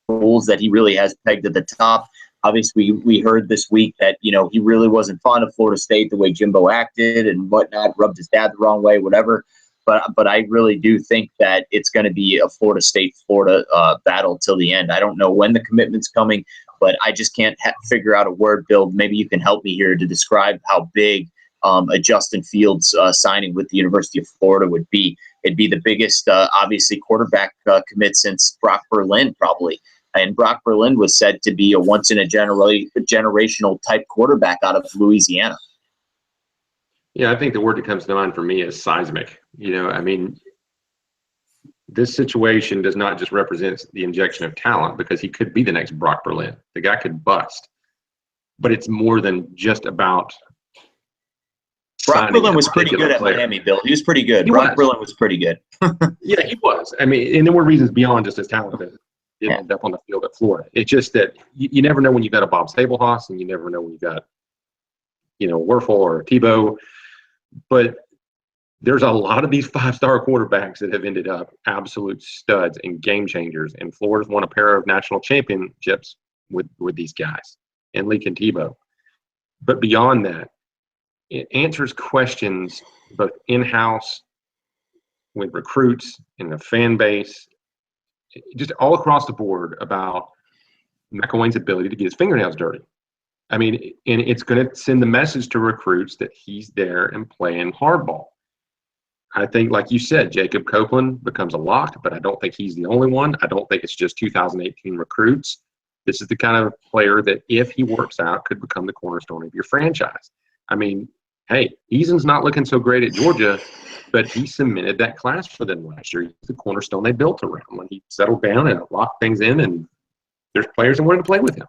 rules that he really has pegged at the top. Obviously, we heard this week that, he really wasn't fond of Florida State, the way Jimbo acted and whatnot, rubbed his dad the wrong way, whatever. But I really do think that it's going to be a Florida State-Florida battle till the end. I don't know when the commitment's coming, but I just can't figure out a word, Bill. Maybe you can help me here to describe how big a Justin Fields signing with the University of Florida would be. It'd be the biggest, obviously, quarterback commit since Brock Berlin, probably. And Brock Berlin was said to be a once-in-a-generational type quarterback out of Louisiana. Yeah, I think the word that comes to mind for me is seismic. This situation does not just represent the injection of talent, because he could be the next Brock Berlin. The guy could bust. But it's more than just about Brock Berlin was pretty good at Miami, Bill. He was pretty good. Brock Berlin was pretty good. Yeah, he was. And there were reasons beyond just his talent that didn't end up on the field at Florida. It's just that you never know when you've got a Bob Staplehouse, and you never know when you've got, Werfel or Tebow. But there's a lot of these 5-star quarterbacks that have ended up absolute studs and game changers. And Florida's won a pair of national championships with these guys, and Leak and Tebow. But beyond that, it answers questions both in-house with recruits and the fan base, just all across the board, about McElwain's ability to get his fingernails dirty. And it's going to send the message to recruits that he's there and playing hardball. I think, like you said, Jacob Copeland becomes a lock, but I don't think he's the only one. I don't think it's just 2018 recruits. This is the kind of player that, if he works out, could become the cornerstone of your franchise. Hey, Eason's not looking so great at Georgia, but he cemented that class for them last year. He's the cornerstone they built around when he settled down and locked things in, and there's players that wanted to play with him.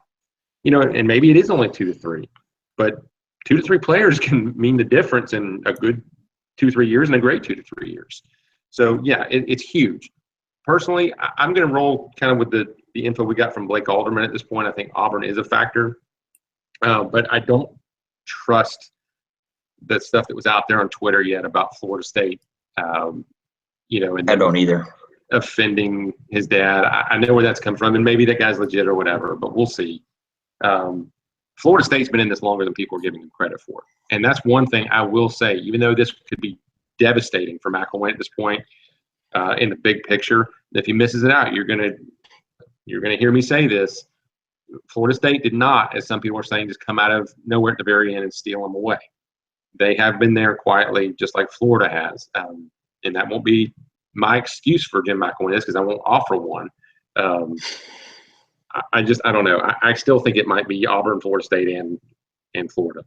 And maybe it is only 2 to 3, but 2 to 3 players can mean the difference in a good 2-3 years and a great 2 to 3 years. So, yeah, it's huge. Personally, I'm going to roll kind of with the info we got from Blake Alderman at this point. I think Auburn is a factor, but I don't trust the stuff that was out there on Twitter yet about Florida State. And I don't either. Offending his dad. I know where that's come from, and maybe that guy's legit or whatever, but we'll see. Florida State's been in this longer than people are giving him credit for. And that's one thing I will say, even though this could be devastating for McElwain at this point, in the big picture, if he misses it out, you're gonna hear me say this. Florida State did not, as some people are saying, just come out of nowhere at the very end and steal him away. They have been there quietly, just like Florida has. And that won't be my excuse for Jim McElwain, because I won't offer one. I don't know. I still think it might be Auburn, Florida State, and Florida.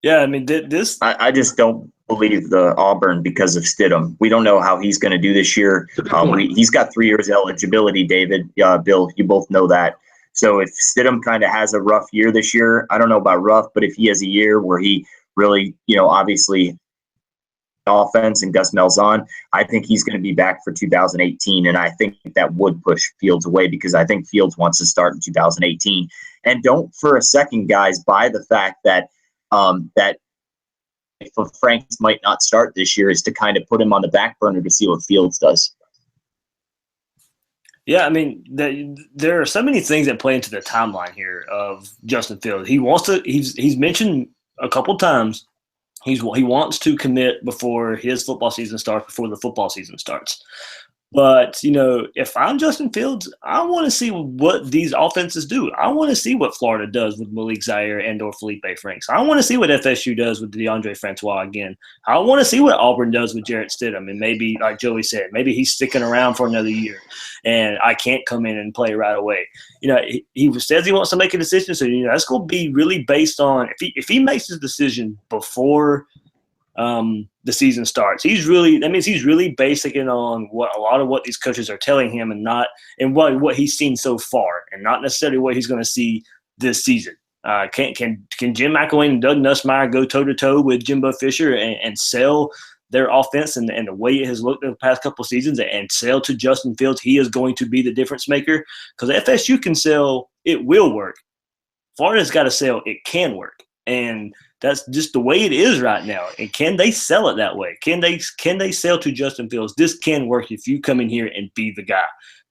Yeah, this. I just don't believe the Auburn because of Stidham. We don't know how he's going to do this year. He's got 3 years eligibility, David, Bill. You both know that. So if Stidham kind of has a rough year this year, I don't know about rough, but if he has a year where he really, obviously offense and Gus Malzahn, I think he's going to be back for 2018, and I think that would push Fields away, because I think Fields wants to start in 2018. And don't for a second, guys, buy the fact that that if Franks might not start this year is to kind of put him on the back burner to see what Fields does. Yeah, there are so many things that play into the timeline here of Justin Fields. He wants to. He's mentioned a couple times he wants to commit before his football season starts, before the football season starts. But, if I'm Justin Fields, I want to see what these offenses do. I want to see what Florida does with Malik Zaire and or Felipe Franks. I want to see what FSU does with DeAndre Francois again. I want to see what Auburn does with Jarrett Stidham. And maybe, like Joey said, maybe he's sticking around for another year and I can't come in and play right away. He says he wants to make a decision. So, that's going to be really based on if he makes his decision before the season starts. That means he's really basing it on what a lot of what these coaches are telling him and what he's seen so far, and not necessarily what he's going to see this season. Can Jim McElwain and Doug Nussmeier go toe to toe with Jimbo Fisher and sell their offense and the way it has looked in the past couple of seasons and sell to Justin Fields he is going to be the difference maker? Because FSU can sell it will work. Florida's got to sell it can work, and that's just the way it is right now. And can they sell it that way? Can they sell to Justin Fields? This can work if you come in here and be the guy.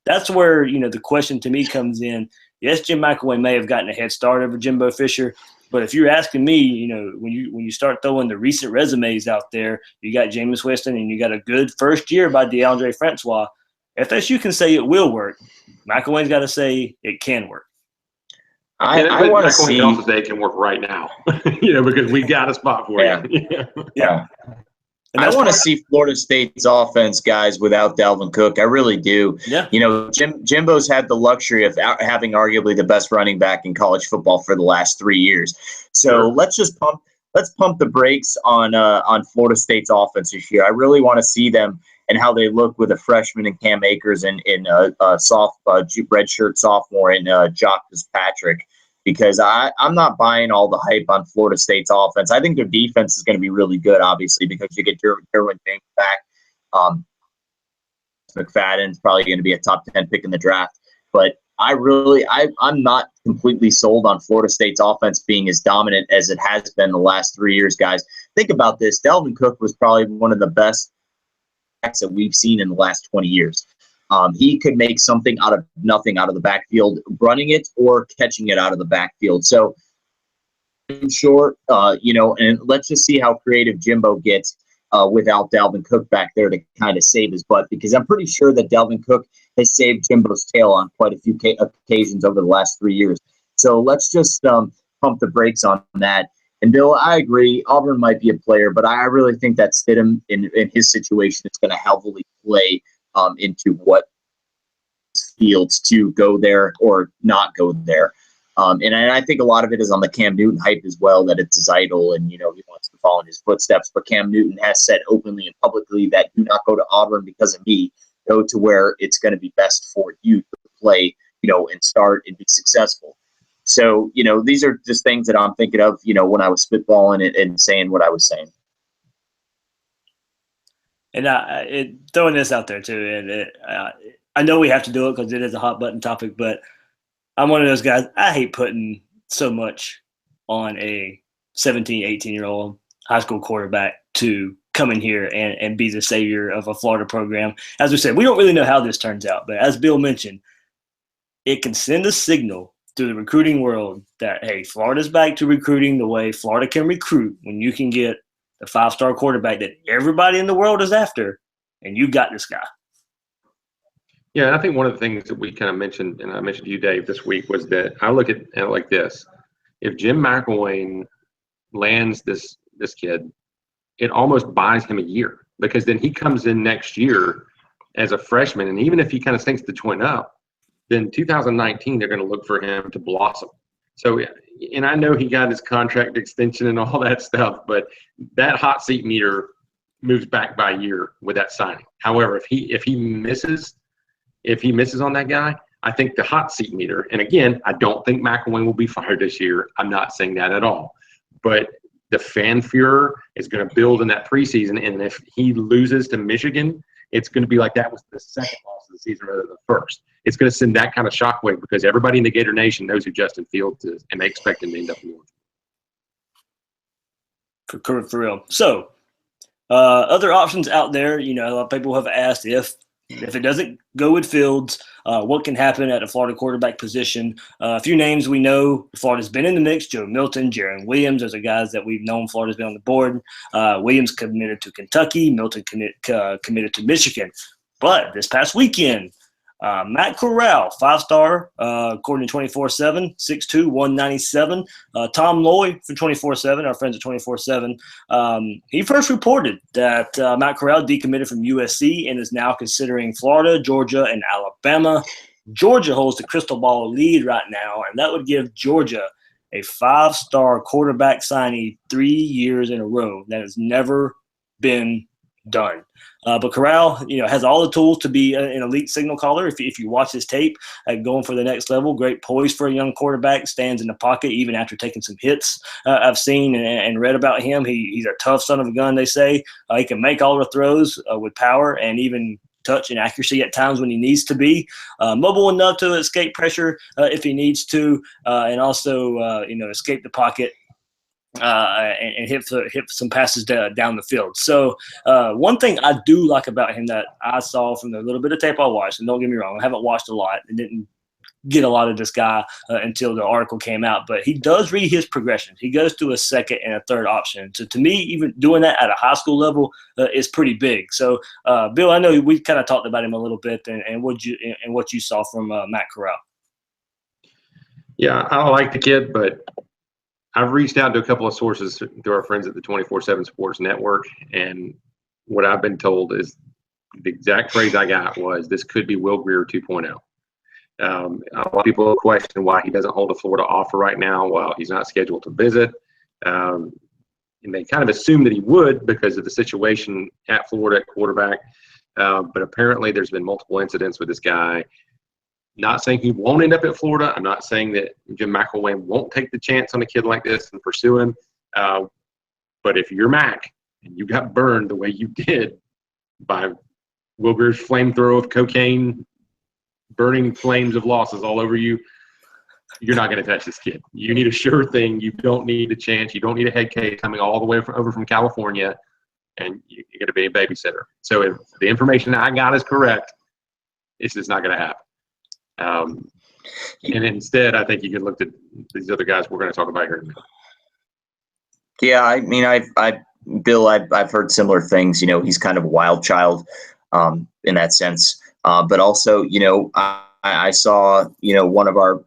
That's where, the question to me comes in. Yes, Jim McElwain may have gotten a head start over Jimbo Fisher, but if you're asking me, when you start throwing the recent resumes out there, you got Jameis Winston and you got a good first year by DeAndre Francois. FSU can say it will work. McElwain's got to say it can work. I want to see. Also say it can work right now, because we got a spot for you. Yeah. I want to see Florida State's offense, guys, without Dalvin Cook. I really do. Yeah. Jimbo's had the luxury of having arguably the best running back in college football for the last 3 years. So let's pump the brakes on Florida State's offense this year. I really want to see them and how they look with a freshman in Cam Akers and redshirt sophomore in Jock Fitzpatrick, because I'm not buying all the hype on Florida State's offense. I think their defense is going to be really good, obviously, because you get Derwin James back. McFadden's probably going to be a top 10 pick in the draft. But I'm not completely sold on Florida State's offense being as dominant as it has been the last 3 years, guys. Think about this. Dalvin Cook was probably one of the best that we've seen in the last 20 years. He could make something out of nothing out of the backfield, running it or catching it out of the backfield. So, in short, and let's just see how creative Jimbo gets without Dalvin Cook back there to kind of save his butt, because I'm pretty sure that Dalvin Cook has saved Jimbo's tail on quite a few occasions over the last 3 years. So let's just pump the brakes on that. And Bill, I agree. Auburn might be a player, but I really think that Stidham in his situation is going to heavily play into what Fields to go there or not go there. And I think a lot of it is on the Cam Newton hype as well, that it's his idol and, he wants to follow in his footsteps. But Cam Newton has said openly and publicly that do not go to Auburn because of me. Go to where it's going to be best for you to play, and start and be successful. So, these are just things that I'm thinking of, when I was spitballing it and saying what I was saying. And throwing this out there too, and I know we have to do it because it is a hot button topic, but I'm one of those guys. I hate putting so much on a 17, 18-year-old high school quarterback to come in here and be the savior of a Florida program. As we said, we don't really know how this turns out, but as Bill mentioned, it can send a signal to the recruiting world that, hey, Florida's back to recruiting the way Florida can recruit when you can get the 5-star quarterback that everybody in the world is after, and you got this guy. Yeah, and I think one of the things that we kind of mentioned, and I mentioned to you, Dave, this week, was that I look at it like this. If Jim McElwain lands this kid, it almost buys him a year, because then he comes in next year as a freshman, and even if he kind of stinks the joint up, then 2019 they're going to look for him to blossom. So, and I know he got his contract extension and all that stuff, but that hot seat meter moves back by a year with that signing. However, if he misses on that guy, I think the hot seat meter, and again, I don't think McElwain will be fired this year. I'm not saying that at all. But the fan furor is going to build in that preseason, and if he loses to Michigan, it's going to be like that was the second loss of the season rather than the first. It's going to send that kind of shockwave because everybody in the Gator Nation knows who Justin Fields is, and they expect him to end up in Orange. For real. So, other options out there, a lot of people have asked if it doesn't go with Fields, what can happen at the Florida quarterback position? A few names we know Florida's been in the mix: Joe Milton, Jaron Williams. Those are guys that we've known Florida's been on the board. Williams committed to Kentucky. Milton committed to Michigan. But this past weekend, Matt Corral, 5-star, according to 24/7, 6'2", 197. Tom Loy from 24/7, our friends at 24/7, he first reported that Matt Corral decommitted from USC and is now considering Florida, Georgia, and Alabama. Georgia holds the crystal ball lead right now, and that would give Georgia a 5-star quarterback signee 3 years in a row. That has never been done. But Corral, has all the tools to be an elite signal caller. If you watch his tape, going for the next level, great poise for a young quarterback, stands in the pocket even after taking some hits. I've seen and read about him. He's a tough son of a gun, they say. He can make all the throws with power and even touch and accuracy at times when he needs to be. Mobile enough to escape pressure if he needs to, and also escape the pocket. And hit some passes down the field. So one thing I do like about him that I saw from the little bit of tape I watched, and don't get me wrong, I haven't watched a lot and didn't get a lot of this guy until the article came out, but he does read his progressions. He goes to a second and a third option. So to me, even doing that at a high school level is pretty big. So Bill, I know we kind of talked about him a little bit and what you saw from Matt Corral. Yeah, I like the kid, but I've reached out to a couple of sources through our friends at the 24/7 Sports Network, and what I've been told is the exact phrase I got was, this could be Will Grier 2.0. A lot of people question why he doesn't hold a Florida offer right now while he's not scheduled to visit. And they kind of assume that he would because of the situation at Florida at quarterback. But apparently there's been multiple incidents with this guy. Not saying he won't end up at Florida. I'm not saying that Jim McElwain won't take the chance on a kid like this and pursue him. But if you're Mac and you got burned the way you did by Will Grier's flamethrower of cocaine, burning flames of losses all over you, you're not going to touch this kid. You need a sure thing. You don't need a chance. You don't need a head case coming all the way over from California, and you got to be a babysitter. So if the information I got is correct, it's just not going to happen. And instead, I think you can look at these other guys we're going to talk about here in a minute. Yeah, I mean, Bill, I've heard similar things. He's kind of a wild child in that sense. But also, I saw, one of our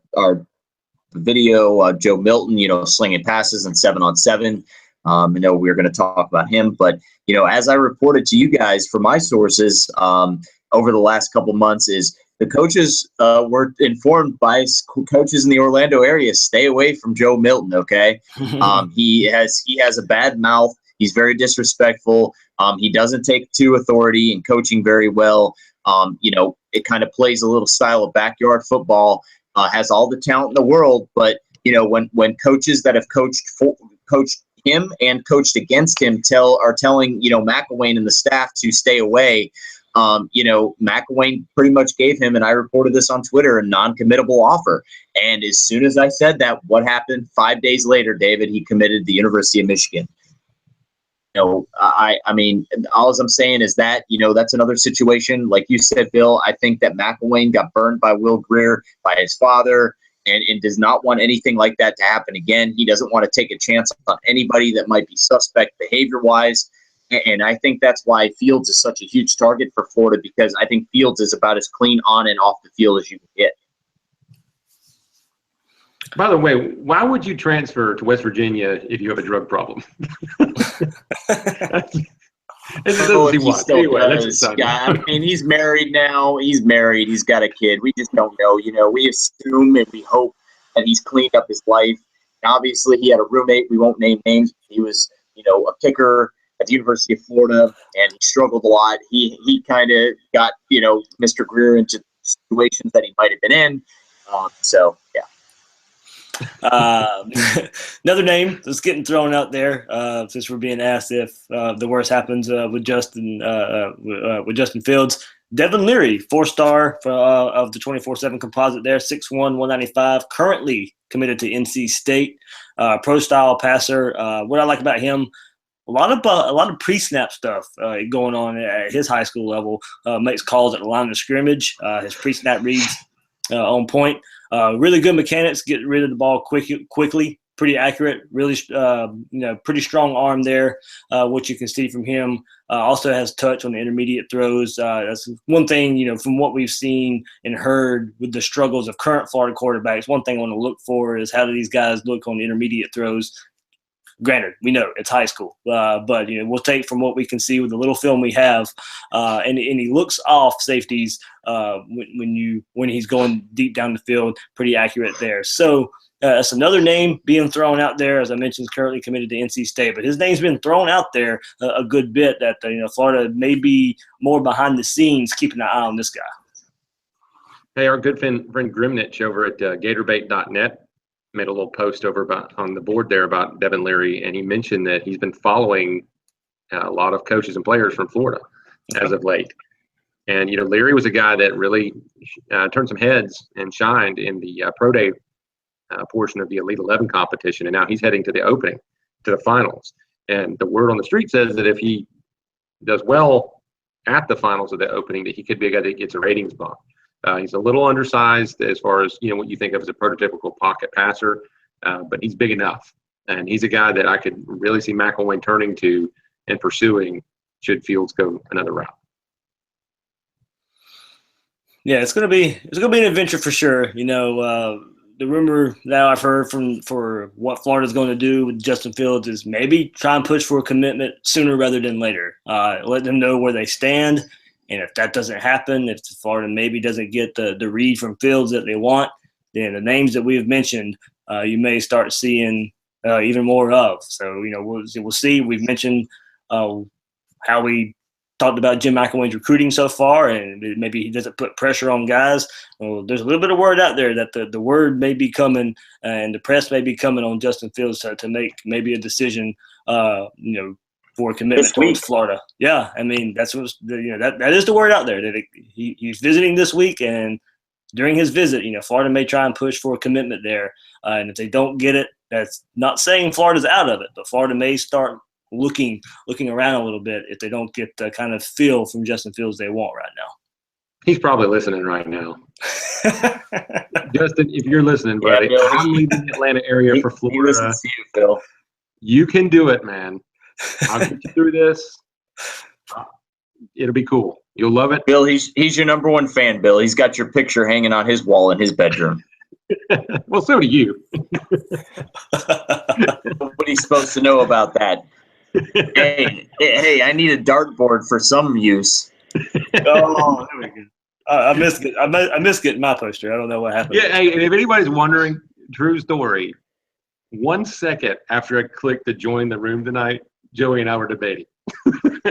video, Joe Milton, slinging passes and 7-on-7. I know we were going to talk about him, but, as I reported to you guys from my sources over the last couple months is the coaches were informed by coaches in the Orlando area, stay away from Joe Milton. Okay. He has a bad mouth. He's very disrespectful. He doesn't take to authority and coaching very well. It kind of plays a little style of backyard football, has all the talent in the world. But, when coaches that have coached him and coached against him are telling, McElwain and the staff to stay away, McElwain pretty much gave him, and I reported this on Twitter, a non-committable offer. And as soon as I said that, what happened 5 days later, David, he committed to the University of Michigan. I mean, all I'm saying is that, that's another situation. Like you said, Bill, I think that McElwain got burned by Will Grier, by his father, and does not want anything like that to happen again. He doesn't want to take a chance on anybody that might be suspect behavior-wise. And I think that's why Fields is such a huge target for Florida, because I think Fields is about as clean on and off the field as you can get. By the way, why would you transfer to West Virginia if you have a drug problem? I mean, he's married now. He's married. He's got a kid. We just don't know. We assume and we hope that he's cleaned up his life. And obviously, he had a roommate. We won't name names. He was, a kicker at the University of Florida, and he struggled a lot. He kind of got, Mr. Grier into situations that he might have been in. So, yeah. Another name that's getting thrown out there since we're being asked if the worst happens with Justin Fields. Devin Leary, 4-star of the 24/7 composite there, 6'1", 195, currently committed to NC State, pro-style passer. What I like about him, a lot of pre-snap stuff going on at his high school level. Makes calls at the line of scrimmage. His pre-snap reads on point. Really good mechanics, get rid of the ball quickly. pretty accurate, really, pretty strong arm there, what you can see from him. Also has touch on the intermediate throws. That's one thing, from what we've seen and heard with the struggles of current Florida quarterbacks. One thing I want to look for is how do these guys look on the intermediate throws. Granted, we know it's high school, but we'll take from what we can see with the little film we have, and he looks off safeties when he's going deep down the field, pretty accurate there. So that's another name being thrown out there. As I mentioned, is currently committed to NC State, but his name's been thrown out there a good bit. That Florida may be more behind the scenes, keeping an eye on this guy. Hey, our good friend Grimnich over at GatorBait.net made a little post on the board there about Devin Leary, and he mentioned that he's been following a lot of coaches and players from Florida as of late. And Leary was a guy that really turned some heads and shined in the pro day portion of the Elite 11 competition, and now he's heading to the finals. And the word on the street says that if he does well at the finals of the opening, that he could be a guy that gets a ratings bump. He's a little undersized as far as what you think of as a prototypical pocket passer, but he's big enough, and he's a guy that I could really see McElwain turning to and pursuing should Fields go another route. Yeah, it's gonna be an adventure for sure. The rumor now I've heard for what Florida's going to do with Justin Fields is maybe try and push for a commitment sooner rather than later. Let them know where they stand. And if that doesn't happen, if Florida maybe doesn't get the read from Fields that they want, then the names that we have mentioned, you may start seeing even more of. So, we'll see. We've mentioned how we talked about Jim McElwain's recruiting so far, and maybe he doesn't put pressure on guys. Well, there's a little bit of word out there that the word may be coming and the press may be coming on Justin Fields to make maybe a decision, for a commitment towards Florida. Yeah, I mean that's what that is the word out there that he's visiting this week, and during his visit, Florida may try and push for a commitment there. And if they don't get it, that's not saying Florida's out of it, but Florida may start looking around a little bit if they don't get the kind of feel from Justin Fields they want right now. He's probably listening right now. Justin, if you're listening, buddy, Bill, I'm leaving the Atlanta area for Florida. He listens to you, Phil. You can do it, man. I'll get you through this. It'll be cool. You'll love it. Bill, he's your number one fan, Bill. He's got your picture hanging on his wall in his bedroom. Well, so do you. Nobody's supposed to know about that. Hey, I need a dartboard for some use. Oh, there we go. I missed getting my poster. I don't know what happened. Yeah, hey, and if anybody's wondering, true story, 1 second after I clicked to join the room tonight, Joey and I were debating.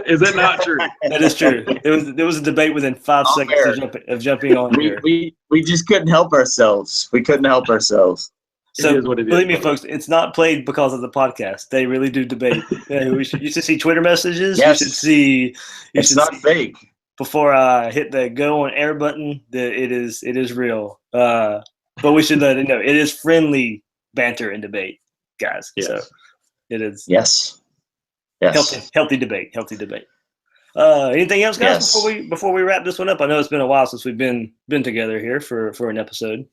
Is that not true? That is true. There was a debate within 5 seconds of jumping on here. We just couldn't help ourselves. We couldn't help ourselves. So believe me, folks, it's not played because of the podcast. They really do debate. You should see Twitter messages. Yes. You should see. It's not fake. Before I hit the go on air button, it is real. But we should let it know it is friendly banter and debate, guys. Yes. So it is. Yes. Healthy debate. Anything else, guys? Yes. Before we wrap this one up, I know it's been a while since we've been together here for an episode.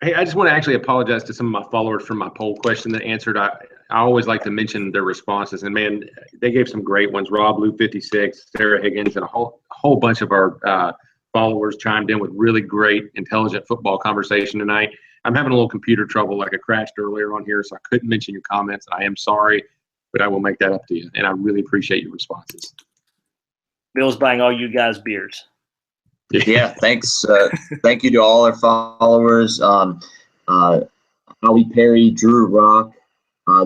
Hey, I just want to actually apologize to some of my followers for my poll question that answered. I always like to mention their responses, and man, they gave some great ones. Rob Lou 56, Sarah Higgins, and a whole bunch of our followers chimed in with really great, intelligent football conversation tonight. I'm having a little computer trouble, like I crashed earlier on here, so I couldn't mention your comments. I am sorry, but I will make that up to you, and I really appreciate your responses. Bill's buying all you guys beers. Yeah, thanks. Thank you to all our followers. Holly Perry, Drew Rock.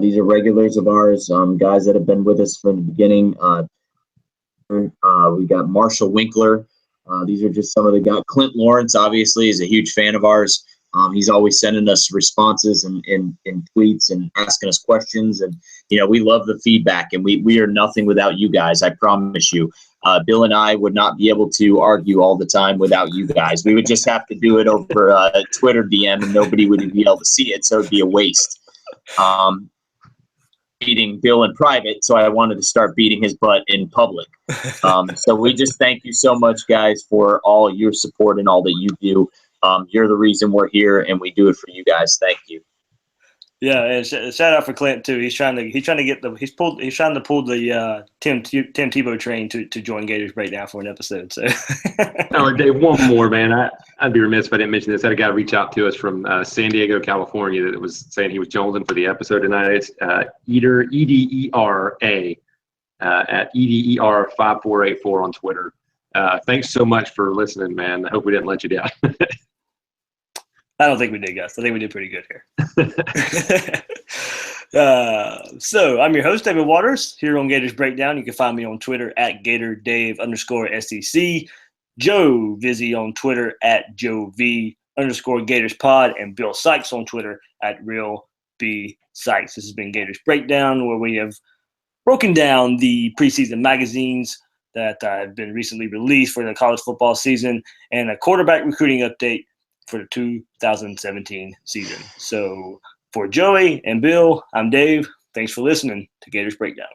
These are regulars of ours, guys that have been with us from the beginning. We got Marshall Winkler. These are just some of the guys. Clint Lawrence, obviously, is a huge fan of ours. He's always sending us responses and tweets and asking us questions. And, we love the feedback, and we are nothing without you guys. I promise you. Bill and I would not be able to argue all the time without you guys. We would just have to do it over a Twitter DM, and nobody would be able to see it, so it'd be a waste. Beating Bill in private, so I wanted to start beating his butt in public. So we just thank you so much, guys, for all your support and all that you do. You're the reason we're here, and we do it for you guys. Thank you. Yeah, and shout out for Clint too. He's trying to pull the Tim Tebow train to join Gators Breakdown for an episode. So, Oh, Dave, one more, man. I'd be remiss if I didn't mention this. I had a guy reach out to us from San Diego, California, that was saying he was jonesing for the episode tonight. It's Edera at EDER5484 on Twitter. Thanks so much for listening, man. I hope we didn't let you down. I don't think we did, guys. I think we did pretty good here. So I'm your host, David Waters, here on Gators Breakdown. You can find me on Twitter at GatorDave_SEC. Joe Vizzy on Twitter at JoeV_GatorsPod, and Bill Sykes on Twitter at RealBSykes. This has been Gators Breakdown, where we have broken down the preseason magazines that have been recently released for the college football season and a quarterback recruiting update for the 2017 season. So for Joey and Bill, I'm Dave. Thanks for listening to Gators Breakdown.